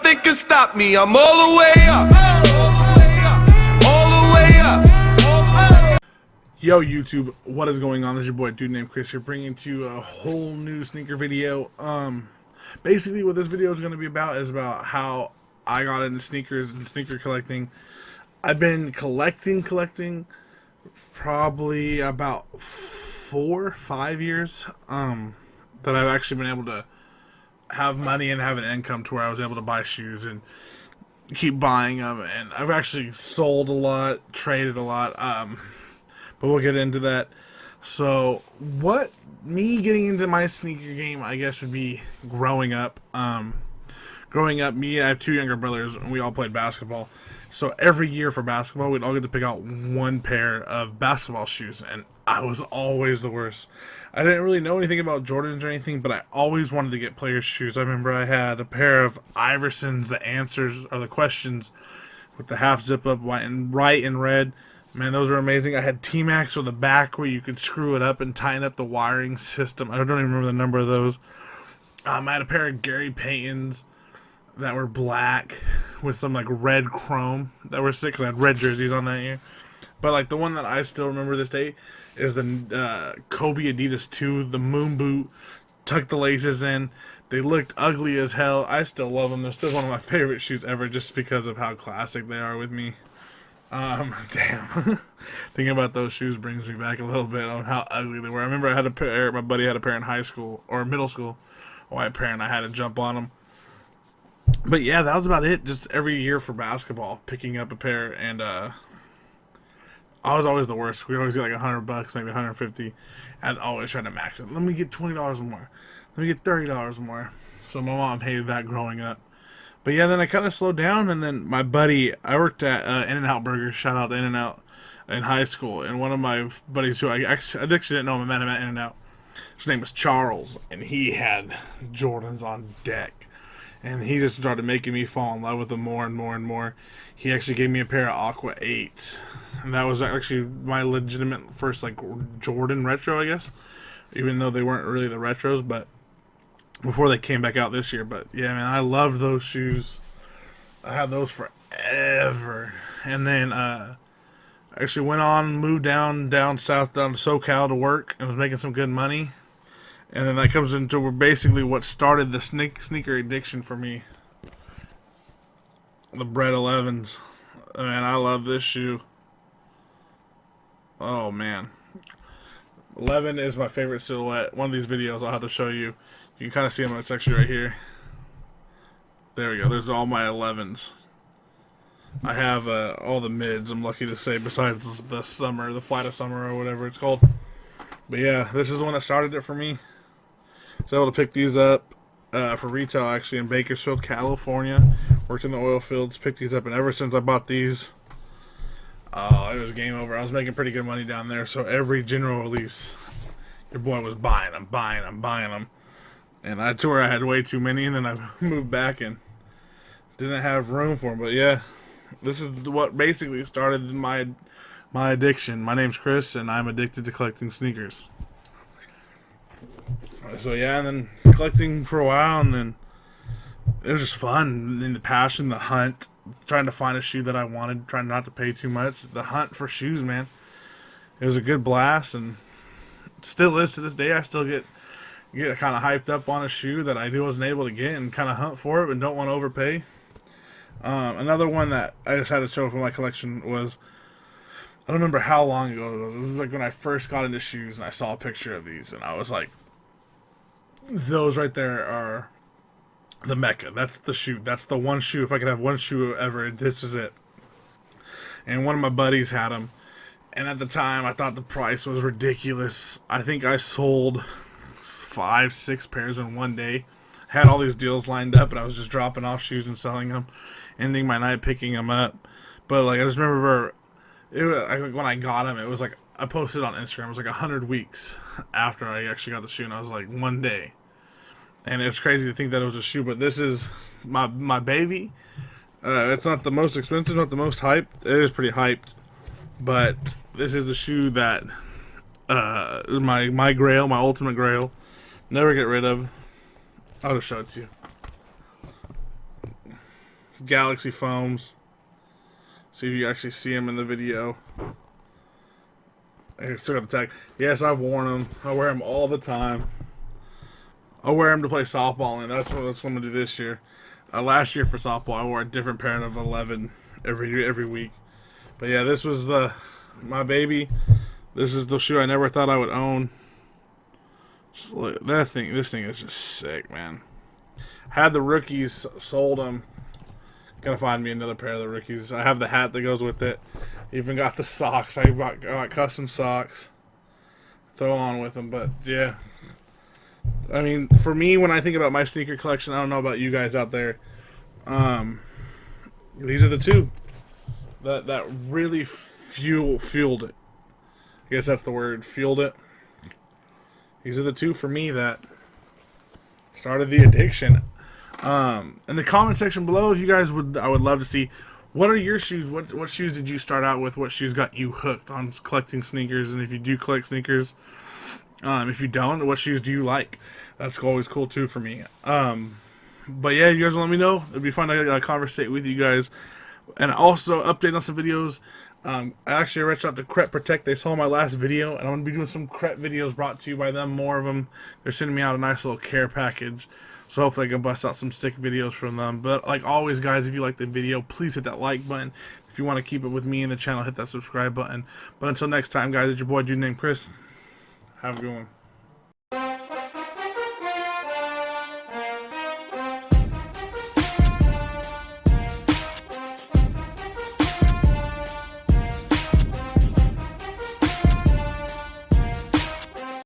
nothing can stop me. I'm all the way up. All the way up. Yo YouTube, what is going on? This is your boy ADudeNamedKris here, bringing to you a whole new sneaker video. Basically what this video is going to be about is about how I got into sneakers and sneaker collecting. I've been collecting probably about 4 or 5 years that I've actually been able to have money and have an income to where I was able to buy shoes and keep buying them, and I've actually sold a lot, traded a lot, but we'll get into that. So what me getting into my sneaker game, I guess, would be growing up. I have 2 younger brothers and we all played basketball. So every year for basketball, we'd all get to pick out one pair of basketball shoes, and I was always the worst. I didn't really know anything about Jordans or anything, but I always wanted to get players' shoes. I remember I had a pair of Iversons, the answers or the questions with the half zip up white and red. Man, those were amazing. I had T-Max with the back where you could screw it up and tighten up the wiring system. I don't even remember the number of those. I had a pair of Gary Paytons that were black with some like red chrome that were sick because I had red jerseys on that year. But like the one that I still remember this day is the Kobe Adidas 2, the moon boot, tucked the laces in. They looked ugly as hell. I still love them. They're still one of my favorite shoes ever just because of how classic they are with me. Damn. Thinking about those shoes brings me back a little bit on how ugly they were. I remember I had a pair, my buddy had a pair in high school or middle school, a white pair, and I had to jump on them. But yeah, that was about it. Just every year for basketball, picking up a pair, and I was always the worst. We'd always get like $100, maybe 150, and always trying to max it. Let me get $20 more. Let me get $30 more. So my mom hated that growing up. But yeah, then I kind of slowed down, and then my buddy, I worked at In-N-Out Burger, shout out to In-N-Out, in high school, and one of my buddies who I actually didn't know him, I met him at In-N-Out. His name was Charles, and he had Jordans on deck. And he just started making me fall in love with them more and more and more. He actually gave me a pair of Aqua 8s. And that was actually my legitimate first, like, Jordan retro, I guess. Even though they weren't really the retros, but before they came back out this year. But, yeah, man, I loved those shoes. I had those forever. And then, I actually went on, moved down south, down to SoCal to work, and was making some good money. And then that comes into basically what started the sneaker addiction for me. The Bred 11s. Man, I love this shoe. Oh, man. 11 is my favorite silhouette. One of these videos I'll have to show you. You can kind of see them. It's actually right here. There we go. There's all my 11s. I have all the mids, I'm lucky to say, besides the summer, the flight of summer or whatever it's called. But yeah, this is the one that started it for me. I was able to pick these up for retail, actually, in Bakersfield, California. Worked in the oil fields, picked these up, and ever since I bought these, it was game over. I was making pretty good money down there, so every general release, your boy was buying them. And I tore I had way too many, and then I moved back and didn't have room for them. But yeah, this is what basically started my addiction. My name's Chris, and I'm addicted to collecting sneakers. So yeah, and then collecting for a while, and then it was just fun. And the passion, the hunt, trying to find a shoe that I wanted, trying not to pay too much. The hunt for shoes, man. It was a good blast, and it still is to this day. I still get kind of hyped up on a shoe that I wasn't able to get, and kind of hunt for it, and don't want to overpay. Another one that I just had to show from my collection was, I don't remember how long ago it was. It was like when I first got into shoes, and I saw a picture of these, and I was like, those right there are the Mecca. That's the shoe. That's the one shoe. If I could have one shoe ever, this is it. And one of my buddies had them, and at the time, I thought the price was ridiculous. I think I sold 5, 6 pairs in one day. Had all these deals lined up, and I was just dropping off shoes and selling them, ending my night picking them up. But like, I just remember when I got them, it was like, I posted on Instagram, it was like 100 weeks after I actually got the shoe, and I was like, one day. And it's crazy to think that it was a shoe, but this is my baby. It's not the most expensive, not the most hyped. It is pretty hyped, but this is the shoe that my grail, my ultimate grail, never get rid of. I'll just show it to you. Galaxy foams. See if you actually see them in the video. I still got the tag. Yes, I've worn them. I wear them all the time. I wear them to play softball, and that's what I'm going to do this year. Last year for softball, I wore a different pair of 11 every week. But yeah, this was my baby. This is the shoe I never thought I would own. Just look, this thing is just sick, man. Had the rookies, sold them. Gotta find me another pair of the rookies. I have the hat that goes with it. Even got the socks. I got custom socks. Throw on with them, but yeah. I mean, for me, when I think about my sneaker collection, I don't know about you guys out there. These are the two that really fueled it. I guess that's the word, fueled it. These are the two for me that started the addiction. In the comment section below, if you guys I would love to see, what are your shoes? What shoes did you start out with? What shoes got you hooked on collecting sneakers? And if you do collect sneakers, if you don't, what shoes do you like? That's always cool too for me. But yeah, you guys let me know. It'd be fun to conversate with you guys, and also update on some videos. I actually reached out to Cret Protect. They saw my last video, and I'm going to be doing some Cret videos brought to you by them, more of them. They're sending me out a nice little care package, so hopefully I can bust out some sick videos from them. But like always, guys, if you like the video, please hit that like button. If you want to keep it with me in the channel, hit that subscribe button. But until next time, guys, it's your boy, ADudeNamedKris. Have a good one.